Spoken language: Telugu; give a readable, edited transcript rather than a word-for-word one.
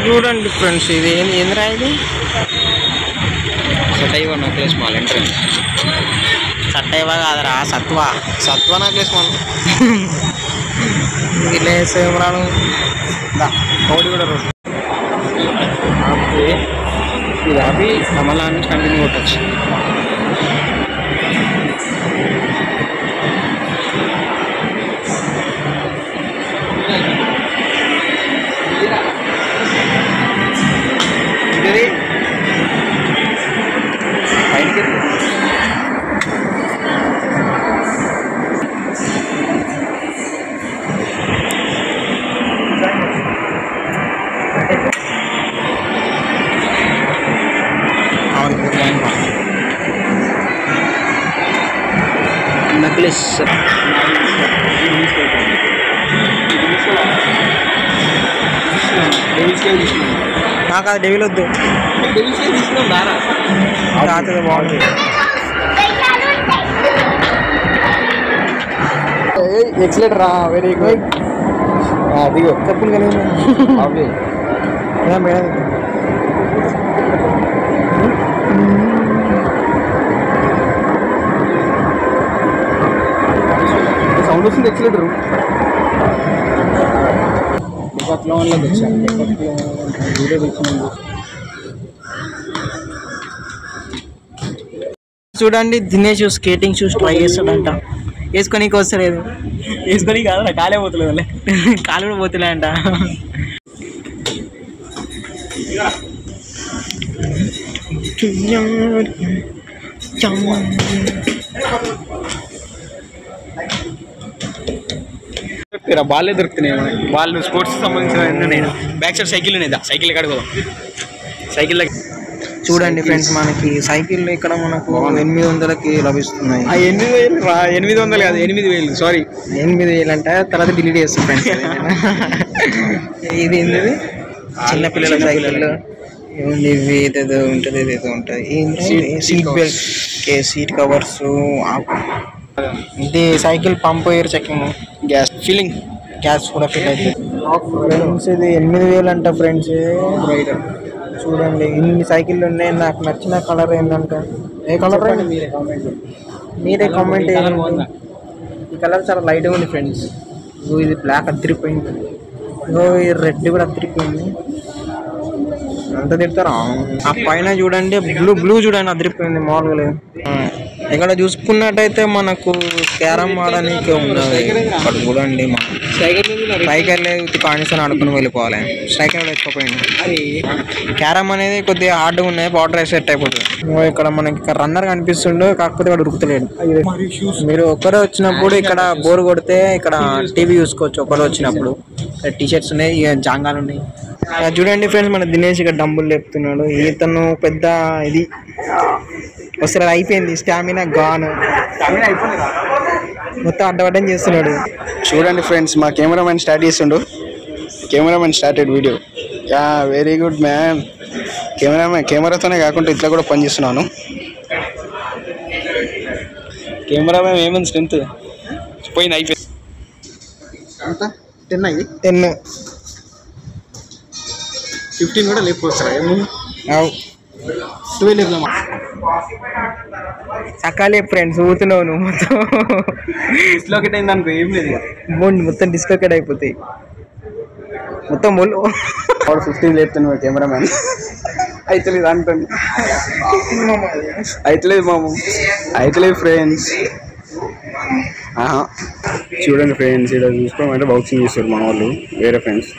చూడండి ఫ్రెండ్స్, ఇది ఏంద్రా ఇది సటైవా నెక్లెస్ మాల్ ఎంట్రన్స్. సట్టైవా కాదరా, సత్వ నెక్లెస్ మాల్. ఇట్లా సేమరాను కౌడి కూడా రోడ్ ఇది అవి కమలా నుంచి కంటిన్యూ కొట్టచ్చు. నెక్లెస్ నాకు అది డెవిల్ వద్దు, బాగుంది. ఎక్సలెంట్ రా, వెరీ గుడ్. దిగు చెప్పులు కానీ మేడం సౌండ్ వస్తుంది. ఎక్సలెంటర్ చూడండి. దినేష్ స్కేటింగ్ షూస్ ట్రై చేస్తాడంట. వేసుకోనీకి వస్తలేదు. వేసుకొని కాదు, కాలే పోతలేదు, కాలు కూడా పోతలే అంట. బాల్లే దొరుకుతున్నాయి. వాళ్ళు స్పోర్ట్స్ సంబంధించిన నేను బ్యాక్ సైడ్ సైకిల్ అనేది, సైకిల్ కడుగుదాం. సైకిల్ చూడండి ఫ్రెండ్స్, మనకి సైకిల్ ఇక్కడ మనకు 800కి లభిస్తున్నాయి. 800 కాదు, 8000. సారీ, 8000 అంటే తర్వాత డిలీట్ చేస్తాం ఫ్రెండ్స్. ఇది ఏంటిది, చిన్నపిల్లల సైకిల్ ఏముంది, ఇవి ఏదేదో ఉంటుంది, ఏదేదో ఉంటుంది. సీట్ బెల్ట్, సీట్ కవర్స్, ఇది cycle pump air checking, gas filling, gas కూడా ఫిల్ అవుతుంది ఫ్రెండ్స్. ఇది 8000 అంట ఫ్రెండ్స్. చూడండి ఇన్ని సైకిళ్ళు ఉన్నాయి. నాకు నచ్చిన కలర్ ఏంటంటే, ఏ కలర్ మీరే కామెంట్ చేయండి. ఈ కలర్ చాలా లైట్గా ఉంది ఫ్రెండ్స్. ఇది బ్లాక్ అదిరిపోయింది, ఈ రెడ్ కూడా అదిరిపోయింది. అంత తిడతారా? ఆ పైన చూడండి, బ్లూ చూడండి అదిరిపోయింది మామూలుగా. ఇక్కడ చూసుకున్నట్టయితే మనకు క్యారమ్ ఆడడానికి ఉన్నది. ఇక్కడ చూడండి, సైకిల్ కానిషన్ ఆడుకుని వెళ్ళిపోవాలి. సైకిల్ కూడా ఎక్కిపోయింది. క్యారమ్ అనేది కొద్దిగా హార్డ్గా ఉన్నాయి, వాటర్ సెట్ అయిపోతుంది. ఇక్కడ మనకి రన్నర్ కనిపిస్తుండే, కాకపోతే ఇక్కడ ఉరుకుతలేడు. మీరు ఒక్కరే వచ్చినప్పుడు ఇక్కడ బోర్ కొడితే ఇక్కడ టీవీ చూసుకోవచ్చు. ఒక్కరే వచ్చినప్పుడు టీషర్ట్స్ ఉన్నాయి, జాంగాలు ఉన్నాయి. చూడండి ఫ్రెండ్స్, మన దినేష్ ఇక్కడ డంబుల్ లేపుతున్నాడు. ఇతను పెద్ద ఇది వస్తారు, అయిపోయింది స్టామినా గాన్, మొత్తం అడ్డవడ్డం చేస్తున్నాడు. చూడండి ఫ్రెండ్స్, మా కెమెరామెన్ స్టార్ట్ చేస్తుండు. Cameraman started video. Very good man. కెమెరాతోనే కాకుండా ఇట్లా కూడా పనిచేస్తున్నాను. కెమెరామెన్ ఏమైంది స్ట్రెంత్ పోయింది, అయిపోయింది. 10 అయింది, 10 15 కూడా లేకపోతారా? 12 సకాలే ఫ్రెండ్స్. ఊతున్నావు నువ్వు, మొత్తం డిస్లోకేట్ అయింది అనుకో, ఏం లేదు, మొత్తం డిస్లోకేట్ అయిపోతాయి మొత్తం. బోల్ 15 లేపుతున్నావు కెమెరామెన్. అయితలేదు అంటుంది, అయితలేదు మామ, అయితలేదు ఫ్రెండ్స్. చూడండి ఫ్రెండ్స్, ఇక్కడ చూసుకోమంటే బాక్సింగ్ చేస్తారు మా వాళ్ళు, వేరే ఫ్రెండ్స్.